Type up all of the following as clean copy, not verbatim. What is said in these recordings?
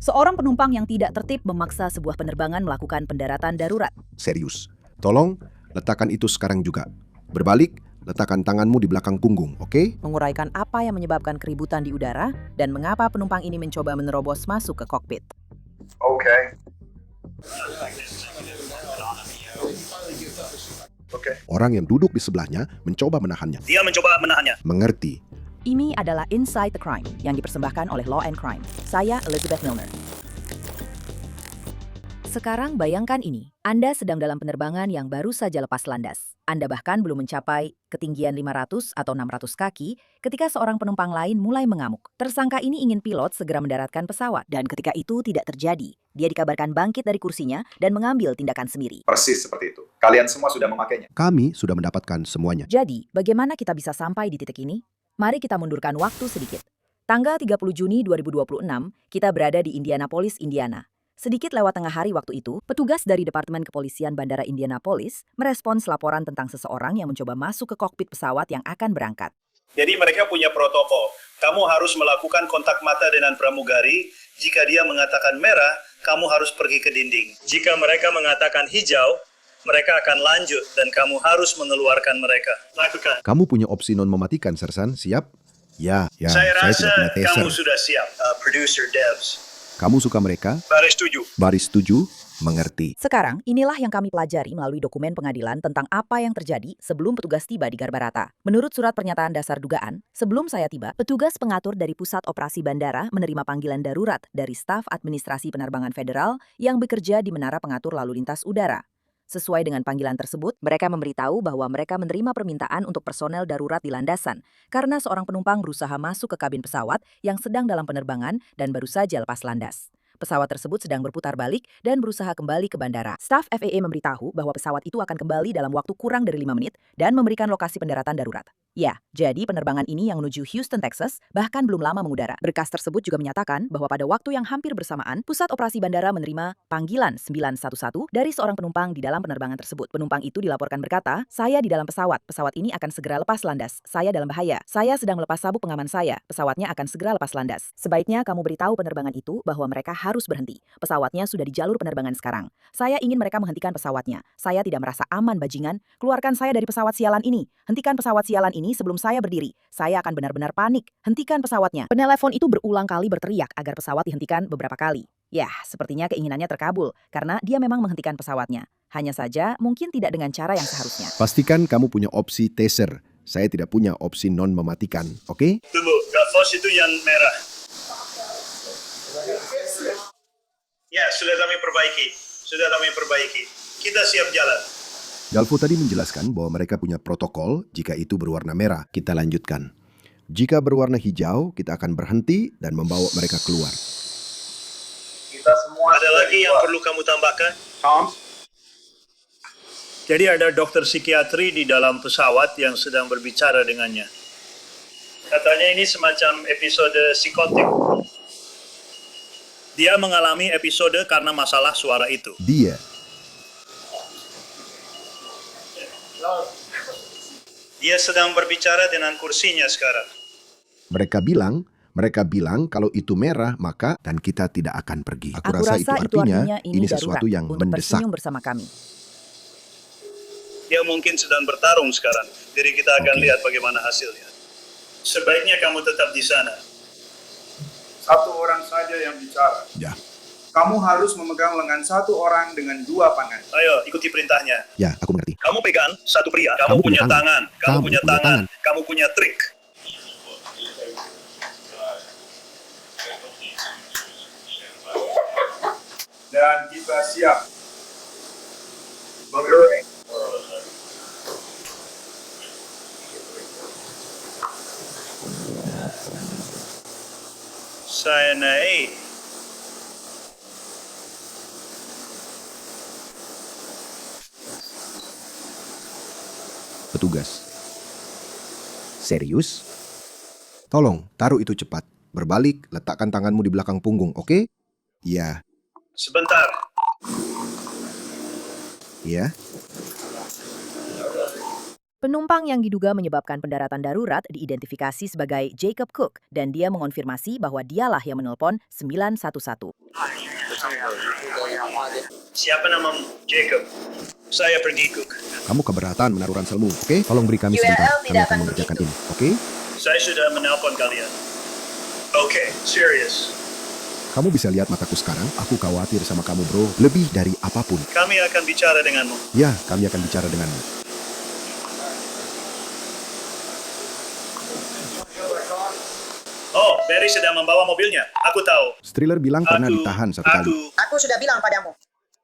Seorang penumpang yang tidak tertib memaksa sebuah penerbangan melakukan pendaratan darurat. Serius. Tolong, letakkan itu sekarang juga. Berbalik, letakkan tanganmu di belakang punggung, oke? Menguraikan apa yang menyebabkan keributan di udara dan mengapa penumpang ini mencoba menerobos masuk ke kokpit. Okay. Orang yang duduk di sebelahnya mencoba menahannya. Dia mencoba menahannya. Mengerti. Ini adalah Inside the Crime yang dipersembahkan oleh Law and Crime. Saya Elizabeth Milner. Sekarang bayangkan ini, Anda sedang dalam penerbangan yang baru saja lepas landas. Anda bahkan belum mencapai ketinggian 500 atau 600 kaki ketika seorang penumpang lain mulai mengamuk. Tersangka ini ingin pilot segera mendaratkan pesawat dan ketika itu tidak terjadi. Dia dikabarkan bangkit dari kursinya dan mengambil tindakan sendiri. Persis seperti itu. Kalian semua sudah memakainya. Kami sudah mendapatkan semuanya. Jadi, bagaimana kita bisa sampai di titik ini? Mari kita mundurkan waktu sedikit. Tanggal 30 Juni 2026, kita berada di Indianapolis, Indiana. Sedikit lewat tengah hari waktu itu, petugas dari Departemen Kepolisian Bandara Indianapolis merespons laporan tentang seseorang yang mencoba masuk ke kokpit pesawat yang akan berangkat. Jadi mereka punya protokol. Kamu harus melakukan kontak mata dengan pramugari. Jika dia mengatakan merah, kamu harus pergi ke dinding. Jika mereka mengatakan hijau, mereka akan lanjut dan kamu harus mengeluarkan mereka. Lakukan. Kamu punya opsi non mematikan, Sersan. Siap? Ya, Saya rasa tidak punya taser. kamu sudah siap. Producer Devs. Kamu suka mereka? Baris 7. Baris setuju? Mengerti. Sekarang, inilah yang kami pelajari melalui dokumen pengadilan tentang apa yang terjadi sebelum petugas tiba di Garbarata. Menurut surat pernyataan dasar dugaan, sebelum saya tiba, petugas pengatur dari Pusat Operasi Bandara menerima panggilan darurat dari staf administrasi penerbangan federal yang bekerja di Menara Pengatur Lalu Lintas Udara. Sesuai dengan panggilan tersebut, mereka memberitahu bahwa mereka menerima permintaan untuk personel darurat di landasan karena seorang penumpang berusaha masuk ke kabin pesawat yang sedang dalam penerbangan dan baru saja lepas landas. Pesawat tersebut sedang berputar balik dan berusaha kembali ke bandara. Staf FAA memberitahu bahwa pesawat itu akan kembali dalam waktu kurang dari 5 menit dan memberikan lokasi pendaratan darurat. Ya, jadi penerbangan ini yang menuju Houston, Texas, bahkan belum lama mengudara. Berkas tersebut juga menyatakan bahwa pada waktu yang hampir bersamaan, Pusat Operasi Bandara menerima panggilan 911 dari seorang penumpang di dalam penerbangan tersebut. Penumpang itu dilaporkan berkata, "Saya di dalam pesawat. Pesawat ini akan segera lepas landas. Saya dalam bahaya. Saya sedang melepas sabuk pengaman saya. Pesawatnya akan segera lepas landas. Sebaiknya kamu beritahu penerbangan itu bahwa mereka harus berhenti. Pesawatnya sudah di jalur penerbangan sekarang. Saya ingin mereka menghentikan pesawatnya. Saya tidak merasa aman, bajingan. Keluarkan saya dari pesawat sialan ini. Hentikan pesawat sialan ini sebelum saya berdiri. Saya akan benar-benar panik. Hentikan pesawatnya." Penelepon itu berulang kali berteriak agar pesawat dihentikan beberapa kali. Yah, sepertinya keinginannya terkabul karena dia memang menghentikan pesawatnya. Hanya saja mungkin tidak dengan cara yang seharusnya. Pastikan kamu punya opsi taser. Saya tidak punya opsi non mematikan, oke? Tunggu, gafos itu yang merah. Ya, sudah kami perbaiki. Kita siap jalan. Galvo tadi menjelaskan bahwa mereka punya protokol jika itu berwarna merah. Kita lanjutkan. Jika berwarna hijau, kita akan berhenti dan membawa mereka keluar. Kita semua Ada lagi yang perlu kamu tambahkan? Tom? Jadi ada dokter psikiatri di dalam pesawat yang sedang berbicara dengannya. Katanya ini semacam episode psikotik. Dia mengalami episode karena masalah suara itu. Dia. Dia sedang berbicara dengan kursinya sekarang. Mereka bilang kalau itu merah, maka dan kita tidak akan pergi. Aku rasa itu artinya ini sesuatu yang untuk mendesak. bersenyum bersama kami. Dia mungkin sedang bertarung sekarang. Jadi kita akan Oke. lihat bagaimana hasilnya. Sebaiknya kamu tetap di sana. Satu orang saja yang bicara. Ya, Kamu harus memegang lengan satu orang dengan dua tangan. Ayo, ikuti perintahnya. ya, aku mengerti. Kamu pegang satu pria. Kamu punya tangan. Kamu punya tangan. Kamu punya trik. Dan kita siap. Bergerak. Saya naik. Petugas. Serius? Tolong, taruh itu cepat. Berbalik, letakkan tanganmu di belakang punggung, oke? Ya, Sebentar. ya. Penumpang yang diduga menyebabkan pendaratan darurat diidentifikasi sebagai Jacob Cook dan dia mengonfirmasi bahwa dialah yang menelpon 911. Siapa namamu? Jacob. Saya pergi Cook. Kamu keberatan menaruh ranselmu, oke? Tolong beri kami sebentar, kami akan mengerjakan ini, oke? Saya sudah menelpon kalian. Oke, serius. Kamu bisa lihat mataku sekarang, aku khawatir sama kamu bro, lebih dari apapun. Kami akan bicara denganmu. Ya, kami akan bicara denganmu. Oh, Barry sedang membawa mobilnya. Aku tahu. Striller bilang pernah ditahan satu kali. Aku sudah bilang padamu.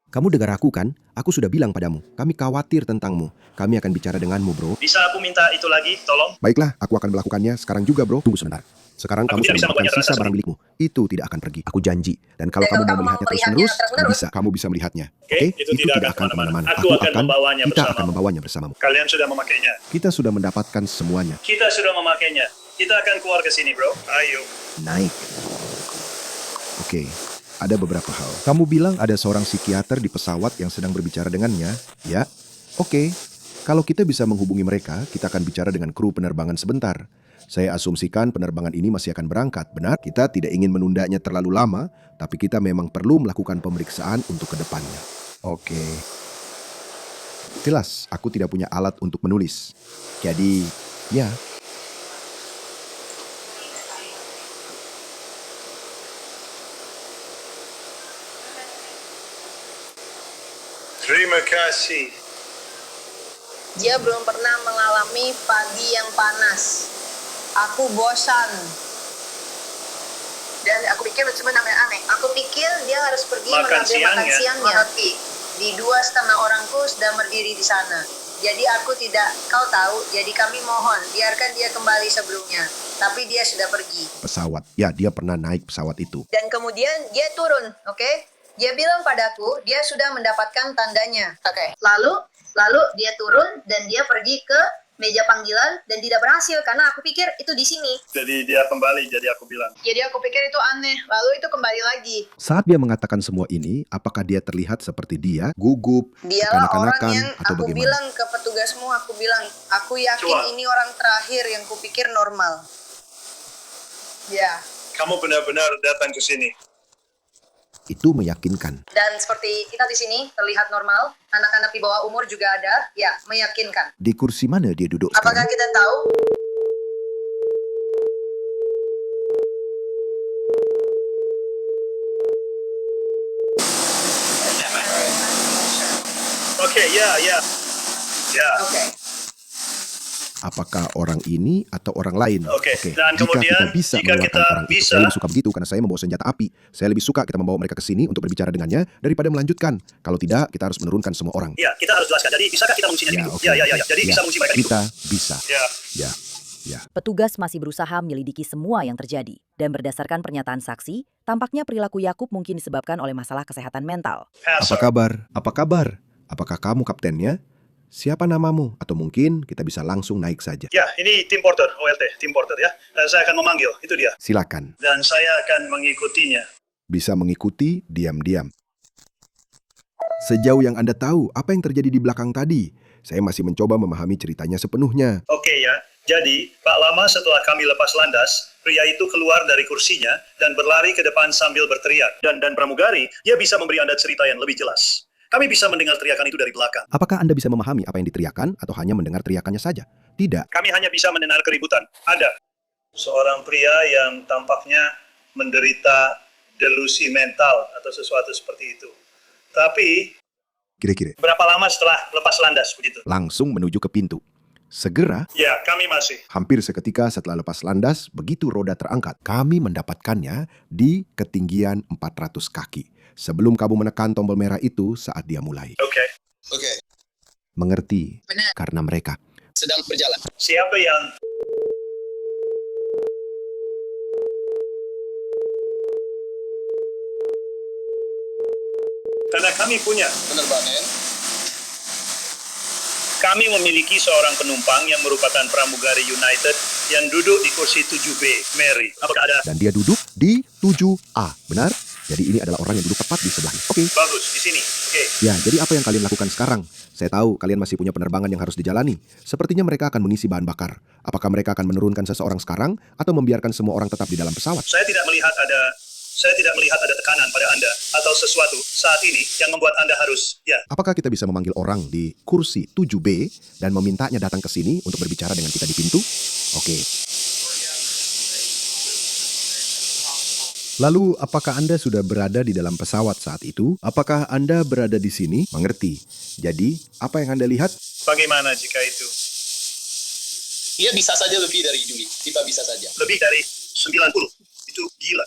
Kamu dengar aku kan? Aku sudah bilang padamu, kami khawatir tentangmu. Kami akan bicara denganmu bro. Bisa aku minta itu lagi, tolong? Baiklah, aku akan melakukannya sekarang juga bro. Tunggu sebentar. Sekarang Aku kamu tidak bisa sudah melakukan membayar sisa rasa barang milikmu. Itu tidak akan pergi. Aku janji. Dan kalau Dan kamu kalau mau kamu melihatnya mau terus-menerus, melihatnya kamu bisa melihatnya. Oke, itu tidak akan kemana-mana. Aku akan membawanya kita bersamamu. akan membawanya bersamamu. Kalian sudah memakainya. Kita sudah mendapatkan semuanya. Kita sudah memakainya. Kita akan keluar ke sini, bro. Ayo. Naik. Oke, ada beberapa hal. Kamu bilang ada seorang psikiater di pesawat yang sedang berbicara dengannya, ya? Oke, kalau kita bisa menghubungi mereka, kita akan bicara dengan kru penerbangan sebentar. Saya asumsikan penerbangan ini masih akan berangkat, benar? Kita tidak ingin menundanya terlalu lama, tapi kita memang perlu melakukan pemeriksaan untuk kedepannya. Oke. Jelas, aku tidak punya alat untuk menulis. Jadi, ya. Terima kasih. Dia belum pernah mengalami pagi yang panas. Aku bosan. Dan aku pikir itu sebenarnya aneh. Aku pikir dia harus pergi Makan mengambil makan siangnya. siangnya. Mengerti. Di 2,5 orangku sedang berdiri di sana. Jadi aku tidak, kau tahu, jadi kami mohon, biarkan dia kembali sebelumnya. Tapi dia sudah pergi. Pesawat. Ya, dia pernah naik pesawat itu. Dan kemudian dia turun, oke? Dia bilang padaku, dia sudah mendapatkan tandanya. Oke. Lalu dia turun dan dia pergi ke meja panggilan dan tidak berhasil karena aku pikir itu di sini. Jadi dia kembali, jadi aku bilang. Jadi aku pikir itu aneh. Lalu itu kembali lagi. Saat dia mengatakan semua ini, apakah dia terlihat seperti dia, gugup, Dialah orang kekanak-kanakan, yang atau aku bagaimana? bilang ke petugasmu, aku bilang, aku yakin Coba. ini orang terakhir yang kupikir normal. Ya. Kamu benar-benar datang ke sini. Itu meyakinkan. Dan seperti kita di sini terlihat normal, anak-anak di bawah umur juga ada, ya, meyakinkan. Di kursi mana dia duduk Apakah sekarang? kita tahu? Oke, ya. Ya. Oke. Apakah orang ini atau orang lain? Oke, dan jika kemudian, kita bisa jika mengeluarkan kita orang itu, bisa- saya lebih suka begitu karena saya membawa senjata api. Saya lebih suka kita membawa mereka ke sini untuk berbicara dengannya daripada melanjutkan. Kalau tidak, kita harus menurunkan semua orang. Ya, kita harus jelaskan. Jadi, bisakah kita menguncinya di Ya, pintu? oke. Ya. Jadi, Ya, bisa mengunci mereka di pintu. kita bisa. Ya. Ya. Petugas masih berusaha menyelidiki semua yang terjadi. Dan berdasarkan pernyataan saksi, tampaknya perilaku Yakub mungkin disebabkan oleh masalah kesehatan mental. Apa kabar? Apa kabar? Apakah kamu kaptennya? Siapa namamu? Atau mungkin kita bisa langsung naik saja. Ya, ini Tim Porter, OLT, Tim Porter ya. Dan saya akan memanggil, itu dia. Silakan. Dan saya akan mengikutinya. Bisa mengikuti diam-diam. Sejauh yang Anda tahu, apa yang terjadi di belakang tadi? Saya masih mencoba memahami ceritanya sepenuhnya. Oke ya, jadi tak lama setelah kami lepas landas, pria itu keluar dari kursinya dan berlari ke depan sambil berteriak. Dan pramugari, dia bisa memberi Anda cerita yang lebih jelas. Kami bisa mendengar teriakan itu dari belakang. Apakah Anda bisa memahami apa yang diteriakan atau hanya mendengar teriakannya saja? Tidak. Kami hanya bisa mendengar keributan. Ada seorang pria yang tampaknya menderita delusi mental atau sesuatu seperti itu. Tapi, Kira-kira. berapa lama setelah lepas landas begitu? Langsung menuju ke pintu. Segera, Ya, kami masih. hampir seketika setelah lepas landas, begitu roda terangkat, kami mendapatkannya di ketinggian 400 kaki. Sebelum kamu menekan tombol merah itu saat dia mulai. Oke. Mengerti, Benar. karena mereka. Sedang berjalan. Siapa yang... Karena kami punya. Penerbangan. Kami memiliki seorang penumpang yang merupakan pramugari United yang duduk di kursi 7B, Mary. Apakah ada? Dan dia duduk di 7A, benar? Jadi ini adalah orang yang duduk tepat di sebelahnya. Oke. Bagus, di sini. Oke. Ya, jadi apa yang kalian lakukan sekarang? Saya tahu kalian masih punya penerbangan yang harus dijalani. Sepertinya mereka akan mengisi bahan bakar. Apakah mereka akan menurunkan seseorang sekarang atau membiarkan semua orang tetap di dalam pesawat? Saya tidak melihat ada tekanan pada Anda atau sesuatu saat ini yang membuat Anda harus, ya. Apakah kita bisa memanggil orang di kursi 7B dan memintanya datang ke sini untuk berbicara dengan kita di pintu? Oke. Lalu, apakah Anda sudah berada di dalam pesawat saat itu? Apakah Anda berada di sini? Mengerti. Jadi, apa yang Anda lihat? Bagaimana jika itu? Dia bisa saja lebih dari Juli. Kita bisa saja. Lebih dari 90. Itu gila.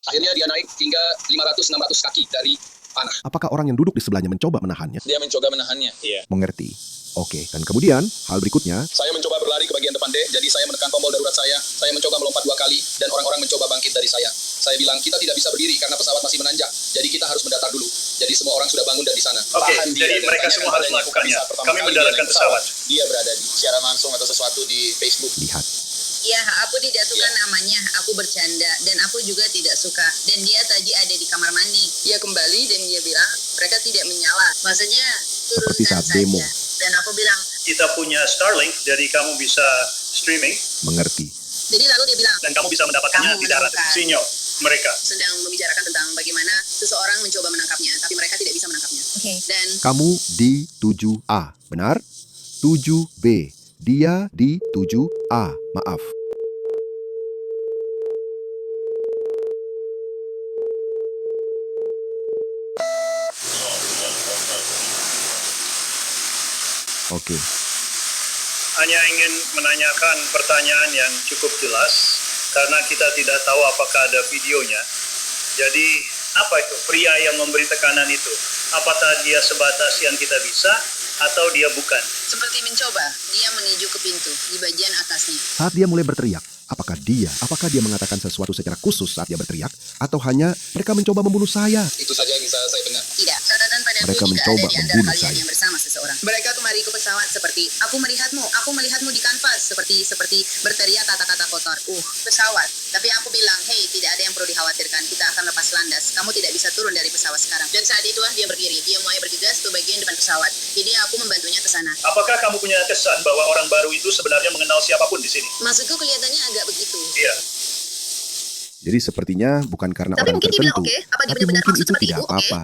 Akhirnya dia naik hingga 500-600 kaki dari panah. Apakah orang yang duduk di sebelahnya mencoba menahannya? Dia mencoba menahannya. Iya. Mengerti. Oke, dan kemudian, hal berikutnya, Saya mencoba berlari ke bagian depan dek, jadi saya menekan tombol darurat saya. Saya mencoba melompat 2 kali, dan orang-orang mencoba bangkit dari saya. Saya bilang, kita tidak bisa berdiri karena pesawat masih menanjak. Jadi kita harus mendatar dulu. Jadi semua orang sudah bangun dari sana. Oke, Tahan dia jadi dan mereka tanyakan semua harus padanya, melakukannya. saat pertama Kami kali mendaratkan dia naik pesawat. Dia berada di siaran langsung atau sesuatu di Facebook. lihat. Ya, aku tidak suka namanya. Aku bercanda dan aku juga tidak suka. Dan dia tadi ada di kamar mandi. Dia kembali dan dia bilang mereka tidak menyala. Maksudnya Seperti turunkan saat saja. demo. Dan aku bilang, Kita punya Starlink, jadi kamu bisa streaming Mengerti. jadi lalu dia bilang dan kamu bisa mendapatkannya Kamu di darat. menemukan. Sinyal mereka. sedang membicarakan tentang bagaimana seseorang mencoba menangkapnya, tapi mereka tidak bisa menangkapnya. Dan Kamu di 7A, benar? 7B. Dia di 7A, maaf. Oke, Hanya ingin menanyakan pertanyaan yang cukup jelas, karena kita tidak tahu apakah ada videonya. Jadi, apa itu pria yang memberi tekanan itu? Apakah dia sebatas yang kita bisa, atau dia bukan? seperti mencoba, dia menuju ke pintu di bagian atasnya. saat dia mulai berteriak, apakah dia mengatakan sesuatu secara khusus saat dia berteriak, atau hanya mereka mencoba membunuh saya? Itu saja yang bisa saya dengar. Tidak, catatan padaku Mereka jika mencoba ada di antara membunuh kalian saya. yang bersama seseorang. Mereka kemari ke pesawat seperti, aku melihatmu di kanvas, seperti berteriak kata-kata kotor. Pesawat. Tapi aku bilang, hey, tidak ada yang perlu dikhawatirkan, kita akan lepas landas. Kamu tidak bisa turun dari pesawat sekarang. Dan saat itulah dia berdiri, dia mulai bergegas ke bagian depan pesawat. Jadi aku membantunya ke sana. Apakah kamu punya kesan bahwa orang baru itu sebenarnya mengenal siapapun di sini? Maksudku kelihatannya agak begitu. Iya. Jadi sepertinya bukan karena Tapi orang mungkin dia bilang tertentu, oke, apa dia tapi benar-benar mungkin maksud itu seperti tidak itu, oke? apa-apa.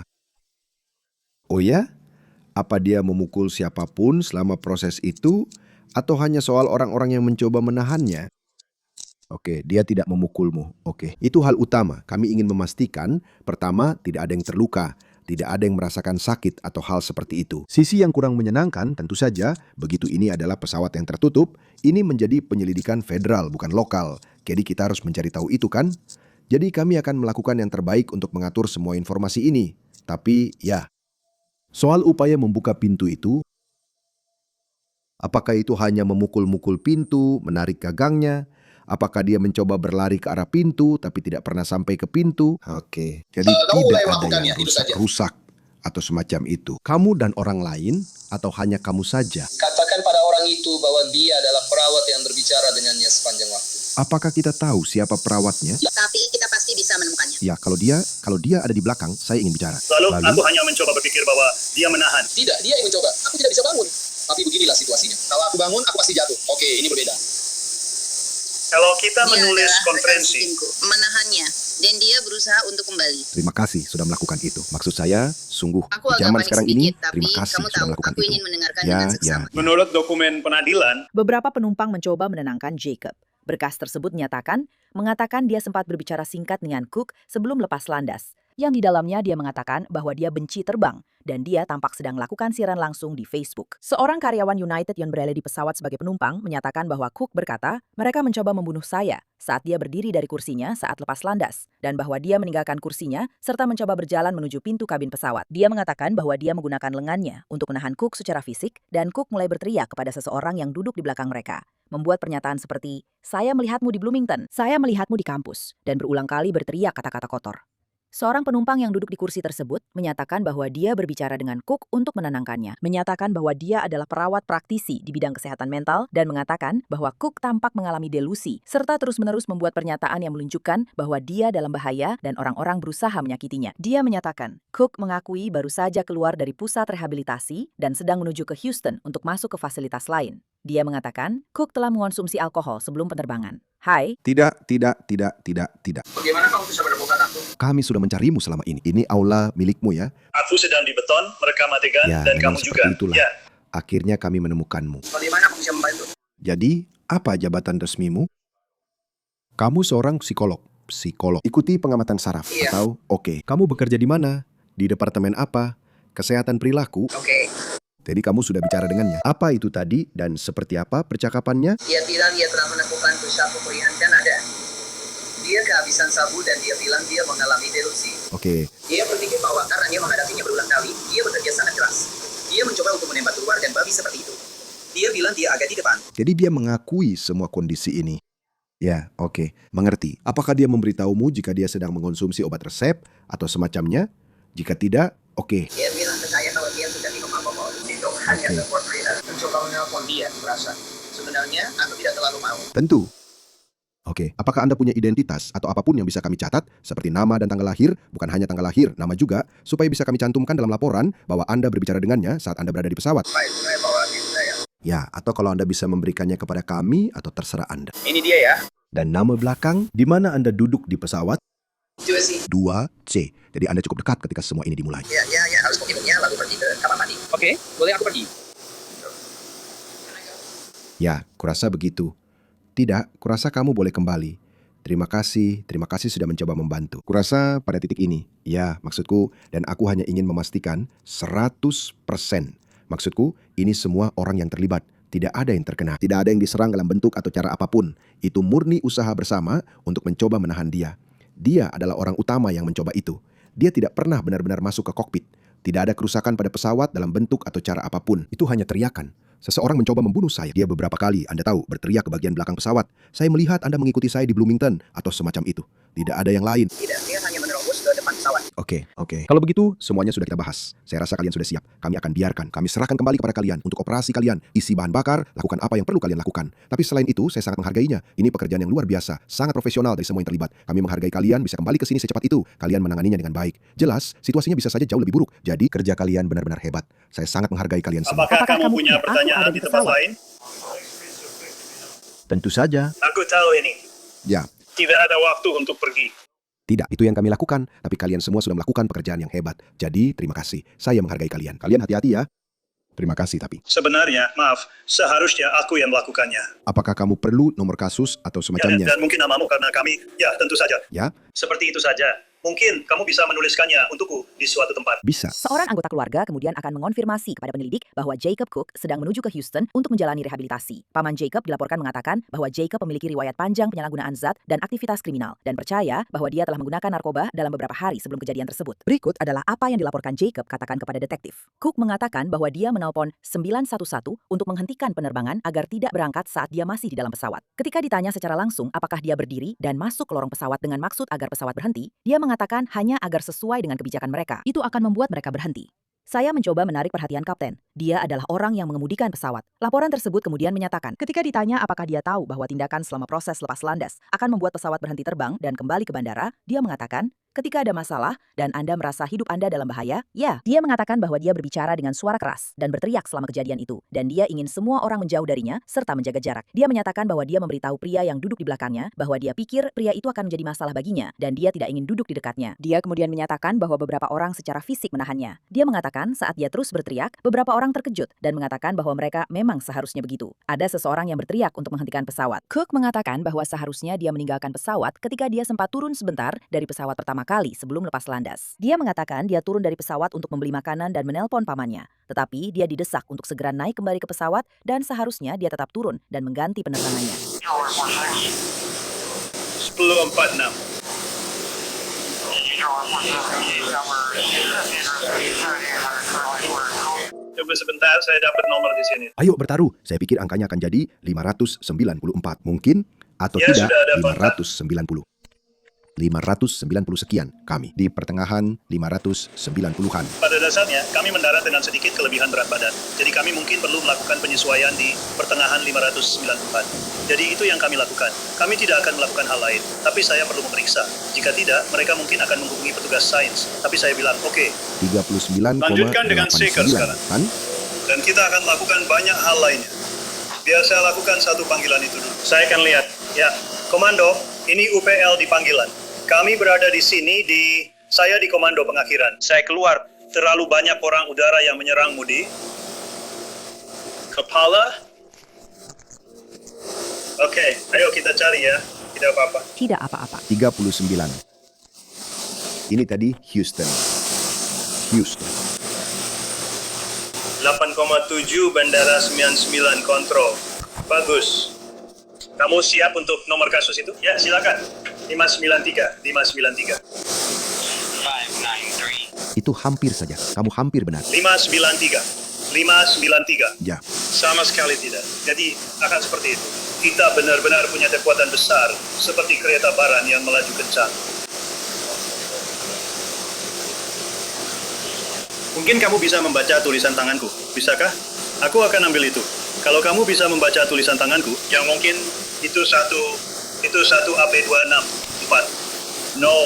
Oh ya? Apa dia memukul siapapun selama proses itu, atau hanya soal orang-orang yang mencoba menahannya? Oke, dia tidak memukulmu. Oke, itu hal utama. Kami ingin memastikan, pertama, tidak ada yang terluka, tidak ada yang merasakan sakit atau hal seperti itu. Sisi yang kurang menyenangkan, tentu saja, begitu ini adalah pesawat yang tertutup, ini menjadi penyelidikan federal, bukan lokal. Jadi kita harus mencari tahu itu kan? Jadi kami akan melakukan yang terbaik untuk mengatur semua informasi ini. Tapi, ya, soal upaya membuka pintu itu, apakah itu hanya memukul-mukul pintu, menarik gagangnya? Apakah dia mencoba berlari ke arah pintu tapi tidak pernah sampai ke pintu? Oke. Jadi Kamu tidak mulai ada melakukannya, yang itu saja. rusak atau semacam itu. Kamu dan orang lain atau hanya kamu saja? Katakan pada orang itu bahwa dia adalah perawat yang berbicara dengannya sepanjang waktu. Apakah kita tahu siapa perawatnya? Tapi kita pasti bisa menemukannya. Ya, kalau dia ada di belakang, saya ingin bicara. Lalu aku hanya mencoba berpikir bahwa dia menahan. Tidak, dia yang mencoba. Aku tidak bisa bangun. Tapi beginilah situasinya. Kalau aku bangun, aku pasti jatuh. Oke, ini berbeda. Kalau kita Dia menulis adalah rekan konferensi, timku, menahannya, dan dia berusaha untuk kembali. Terima kasih sudah melakukan itu. Maksud saya, sungguh, Aku di agak zaman panik sekarang ini, sedikit, tapi terima kasih kamu sudah tahu, melakukan aku itu. ingin mendengarkan Ya, dengan ya. seksama. menurut dokumen pengadilan, Beberapa penumpang mencoba menenangkan Jacob. Berkas tersebut mengatakan dia sempat berbicara singkat dengan Cook sebelum lepas landas, yang di dalamnya dia mengatakan bahwa dia benci terbang dan dia tampak sedang melakukan siaran langsung di Facebook. Seorang karyawan United yang berada di pesawat sebagai penumpang menyatakan bahwa Cook berkata mereka mencoba membunuh saya saat dia berdiri dari kursinya saat lepas landas dan bahwa dia meninggalkan kursinya serta mencoba berjalan menuju pintu kabin pesawat. Dia mengatakan bahwa dia menggunakan lengannya untuk menahan Cook secara fisik dan Cook mulai berteriak kepada seseorang yang duduk di belakang mereka. Membuat pernyataan seperti, saya melihatmu di Bloomington, saya melihatmu di kampus, dan berulang kali berteriak kata-kata kotor. Seorang penumpang yang duduk di kursi tersebut menyatakan bahwa dia berbicara dengan Cook untuk menenangkannya, menyatakan bahwa dia adalah perawat praktisi di bidang kesehatan mental dan mengatakan bahwa Cook tampak mengalami delusi serta terus-menerus membuat pernyataan yang menunjukkan bahwa dia dalam bahaya dan orang-orang berusaha menyakitinya. Dia menyatakan, Cook mengakui baru saja keluar dari pusat rehabilitasi dan sedang menuju ke Houston untuk masuk ke fasilitas lain. Dia mengatakan, Cook telah mengonsumsi alkohol sebelum penerbangan. Hai, Tidak. Bagaimana kamu bisa menemukan aku? Kami sudah mencarimu selama ini. Ini aula milikmu ya. Aku sedang di beton, mereka matikan, Ya, dan memang kamu juga. seperti itulah. Ya, Akhirnya kami menemukanmu. Bagaimana aku bisa membantu? Jadi, apa jabatan resmimu? Kamu seorang psikolog. Ikuti pengamatan saraf. Iya. Atau, oke, kamu bekerja di mana? Di departemen apa? Kesehatan perilaku? Oke. Jadi kamu sudah bicara dengannya. Apa itu tadi dan seperti apa percakapannya? Dia bilang dia telah melakukan usaha pemulihan Kanada. Dia kehabisan sabu dan dia bilang dia mengalami delusi. Oke, Dia berpikir bahwa karena dia menghadapinya berulang kali, dia bekerja sangat keras. Dia mencoba untuk menembak keluar dan babi seperti itu. Dia bilang dia agak di depan. jadi dia mengakui semua kondisi ini. Ya, oke, mengerti. Apakah dia memberitahumu jika dia sedang mengonsumsi obat resep atau semacamnya? Jika tidak, oke. Dia bilang ke saya kalau dia sudah minum alkohol. Itu hanya Oke. telepon Frida. Mencoba menelpon dia, merasa. Sebenarnya aku tidak terlalu mau. Tentu. Oke, apakah Anda punya identitas atau apapun yang bisa kami catat, seperti nama dan tanggal lahir, bukan hanya tanggal lahir, nama juga, supaya bisa kami cantumkan dalam laporan bahwa Anda berbicara dengannya saat Anda berada di pesawat? Baik, saya bawa diri saya. Ya, atau kalau Anda bisa memberikannya kepada kami atau terserah Anda. Ini dia ya. Dan nama belakang, di mana Anda duduk di pesawat? Coba sih. 2C. Jadi Anda cukup dekat ketika semua ini dimulai. Ya, harus minumnya lalu pergi ke kamar mandi. Oke, boleh aku pergi? Ya, kurasa begitu. Tidak, kurasa kamu boleh kembali. Terima kasih sudah mencoba membantu. Kurasa pada titik ini, ya maksudku, dan aku hanya ingin memastikan 100%. Maksudku, ini semua orang yang terlibat. Tidak ada yang terkena, tidak ada yang diserang dalam bentuk atau cara apapun. Itu murni usaha bersama untuk mencoba menahan dia. Dia adalah orang utama yang mencoba itu. Dia tidak pernah benar-benar masuk ke kokpit. Tidak ada kerusakan pada pesawat dalam bentuk atau cara apapun. Itu hanya teriakan. Seseorang mencoba membunuh saya. Dia beberapa kali, Anda tahu, berteriak ke bagian belakang pesawat. Saya melihat Anda mengikuti saya di Bloomington atau semacam itu. Tidak ada yang lain. Tidak, dia hanya menerobos ke depan pesawat. Oke. Kalau begitu, semuanya sudah kita bahas. Saya rasa kalian sudah siap. Kami akan biarkan. Kami serahkan kembali kepada kalian untuk operasi kalian. Isi bahan bakar, lakukan apa yang perlu kalian lakukan. Tapi selain itu, saya sangat menghargainya. Ini pekerjaan yang luar biasa, sangat profesional dari semua yang terlibat. Kami menghargai kalian bisa kembali ke sini secepat itu. Kalian menanganinya dengan baik. Jelas, situasinya bisa saja jauh lebih buruk. Jadi, kerja kalian benar-benar hebat. Saya sangat menghargai kalian semua. apakah kamu kamu punya punya pertanyaan aku ada di di tempat pesawat? lain? Tentu saja. Aku tahu ini. Ya, Tidak ada waktu untuk pergi. tidak, itu yang kami lakukan. Tapi kalian semua sudah melakukan pekerjaan yang hebat. Jadi, terima kasih. Saya menghargai kalian. Kalian hati-hati ya. Terima kasih tapi. Sebenarnya, maaf, seharusnya aku yang melakukannya. Apakah kamu perlu nomor kasus atau Ya, semacamnya? dan mungkin namamu karena kami, ya tentu saja. Ya, Seperti itu saja. Mungkin kamu bisa menuliskannya untukku di suatu tempat. bisa. Seorang anggota keluarga kemudian akan mengonfirmasi kepada penyelidik bahwa Jacob Cook sedang menuju ke Houston untuk menjalani rehabilitasi. Paman Jacob dilaporkan mengatakan bahwa Jacob memiliki riwayat panjang penyalahgunaan zat dan aktivitas kriminal dan percaya bahwa dia telah menggunakan narkoba dalam beberapa hari sebelum kejadian tersebut. Berikut adalah apa yang dilaporkan Jacob katakan kepada detektif. Cook mengatakan bahwa dia menelpon 911 untuk menghentikan penerbangan agar tidak berangkat saat dia masih di dalam pesawat. Ketika ditanya secara langsung apakah dia berdiri dan masuk ke lorong pesawat dengan maksud agar pesawat berhenti, dia mengatakan hanya agar sesuai dengan kebijakan mereka. Itu akan membuat mereka berhenti. Saya mencoba menarik perhatian kapten. Dia adalah orang yang mengemudikan pesawat. Laporan tersebut kemudian menyatakan, ketika ditanya apakah dia tahu bahwa tindakan selama proses lepas landas akan membuat pesawat berhenti terbang dan kembali ke bandara, dia mengatakan, ketika ada masalah dan Anda merasa hidup Anda dalam bahaya, ya. Dia mengatakan bahwa dia berbicara dengan suara keras dan berteriak selama kejadian itu. Dan dia ingin semua orang menjauh darinya serta menjaga jarak. Dia menyatakan bahwa dia memberitahu pria yang duduk di belakangnya bahwa dia pikir pria itu akan menjadi masalah baginya dan dia tidak ingin duduk di dekatnya. Dia kemudian menyatakan bahwa beberapa orang secara fisik menahannya. Dia mengatakan saat dia terus berteriak, beberapa orang terkejut dan mengatakan bahwa mereka memang seharusnya begitu. Ada seseorang yang berteriak untuk menghentikan pesawat. Cook mengatakan bahwa seharusnya dia meninggalkan pesawat ketika dia sempat turun sebentar dari pesawat pertama kali sebelum lepas landas. Dia mengatakan dia turun dari pesawat untuk membeli makanan dan menelpon pamannya. Tetapi dia didesak untuk segera naik kembali ke pesawat dan seharusnya dia tetap turun dan mengganti penerbangannya. 10.46. Coba sebentar, saya dapat nomor di sini. Ayo bertaruh. Saya pikir angkanya akan jadi 594. Mungkin atau Ya, tidak sudah ada kontak. 590. 590 sekian kami. Di pertengahan 590-an. Pada dasarnya, kami mendarat dengan sedikit kelebihan berat badan. Jadi kami mungkin perlu melakukan penyesuaian di pertengahan 590-an. Jadi itu yang kami lakukan. Kami tidak akan melakukan hal lain, tapi saya perlu memeriksa. Jika tidak, mereka mungkin akan menghubungi petugas sains. Tapi saya bilang, oke. 39,89 Lanjutkan dengan shaker sekarang. kan? Dan kita akan lakukan banyak hal lainnya. Biar saya lakukan satu panggilan itu dulu. Saya akan lihat. Ya, komando, ini UPL di panggilan. Kami berada di sini saya di komando pengakhiran. Saya keluar. Terlalu banyak orang udara yang menyerang Mudi. Kepala. Oke, ayo kita cari ya. Tidak apa-apa. Tidak apa-apa. 39. Ini tadi Houston. 8,7 bandara 99 kontrol. Bagus. Kamu siap untuk nomor kasus itu? Ya, silakan. 593. Itu hampir saja. Kamu hampir benar. 593. Ya. Sama sekali tidak. Jadi akan seperti itu. Kita benar-benar punya kekuatan besar, seperti kereta baran yang melaju kencang. Mungkin kamu bisa membaca tulisan tanganku. Bisakah? Aku akan ambil itu. Kalau kamu bisa membaca tulisan tanganku, yang mungkin itu satu AP264. No.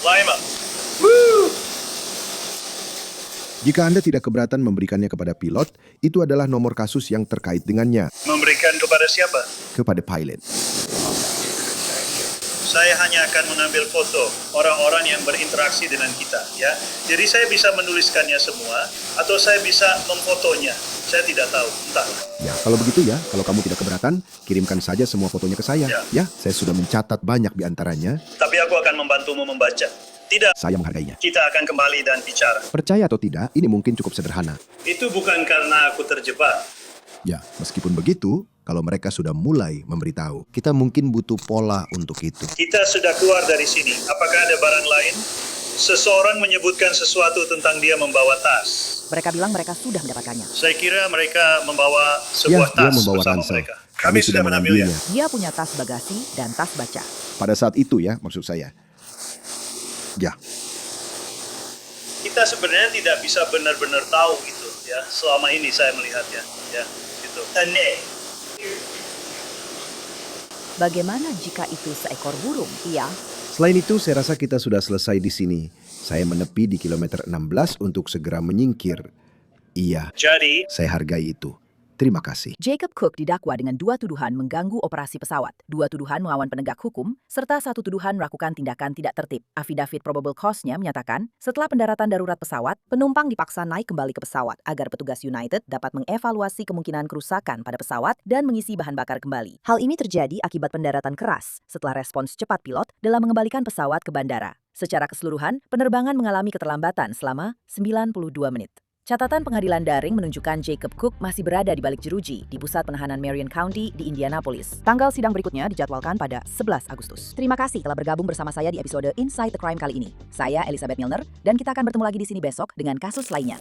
Lima. Jika Anda tidak keberatan memberikannya kepada pilot, itu adalah nomor kasus yang terkait dengannya, Memberikan kepada siapa? kepada pilot. Saya hanya akan mengambil foto orang-orang yang berinteraksi dengan kita, ya. Jadi saya bisa menuliskannya semua, atau saya bisa memfotonya. Saya tidak tahu, entahlah. Ya, kalau begitu ya, kalau kamu tidak keberatan, kirimkan saja semua fotonya ke saya. Ya. Ya, saya sudah mencatat banyak di antaranya. Tapi aku akan membantumu membaca. Tidak, Saya menghargainya. kita akan kembali dan bicara. Percaya atau tidak, ini mungkin cukup sederhana. Itu bukan karena aku terjebak. Ya, meskipun begitu, kalau mereka sudah mulai memberitahu, kita mungkin butuh pola untuk itu. Kita sudah keluar dari sini. Apakah ada barang lain? Seseorang menyebutkan sesuatu tentang dia membawa tas. Mereka bilang mereka sudah mendapatkannya. Saya kira mereka membawa Ya, sebuah dia tas membawa bersama ransel. mereka. Kami sudah mengambilnya. mengambilnya. Dia punya tas bagasi dan tas baca. Pada saat itu ya, maksud saya. Ya, Kita sebenarnya tidak bisa benar-benar tahu gitu ya. Selama ini saya melihatnya, ya, gitu. Aneh. Bagaimana jika itu seekor burung? Iya. selain itu saya rasa kita sudah selesai di sini. Saya menepi di kilometer 16 untuk segera menyingkir. Iya, Jadi, saya hargai itu. Terima kasih. Jacob Cook didakwa dengan 2 tuduhan mengganggu operasi pesawat, 2 tuduhan melawan penegak hukum, serta 1 tuduhan melakukan tindakan tidak tertib. Afidavit probable cause-nya menyatakan, setelah pendaratan darurat pesawat, penumpang dipaksa naik kembali ke pesawat agar petugas United dapat mengevaluasi kemungkinan kerusakan pada pesawat dan mengisi bahan bakar kembali. Hal ini terjadi akibat pendaratan keras setelah respons cepat pilot dalam mengembalikan pesawat ke bandara. Secara keseluruhan, penerbangan mengalami keterlambatan selama 92 menit. Catatan pengadilan daring menunjukkan Jacob Cook masih berada di balik jeruji di pusat penahanan Marion County di Indianapolis. Tanggal sidang berikutnya dijadwalkan pada 11 Agustus. Terima kasih telah bergabung bersama saya di episode Inside the Crime kali ini. Saya Elizabeth Milner dan kita akan bertemu lagi di sini besok dengan kasus lainnya.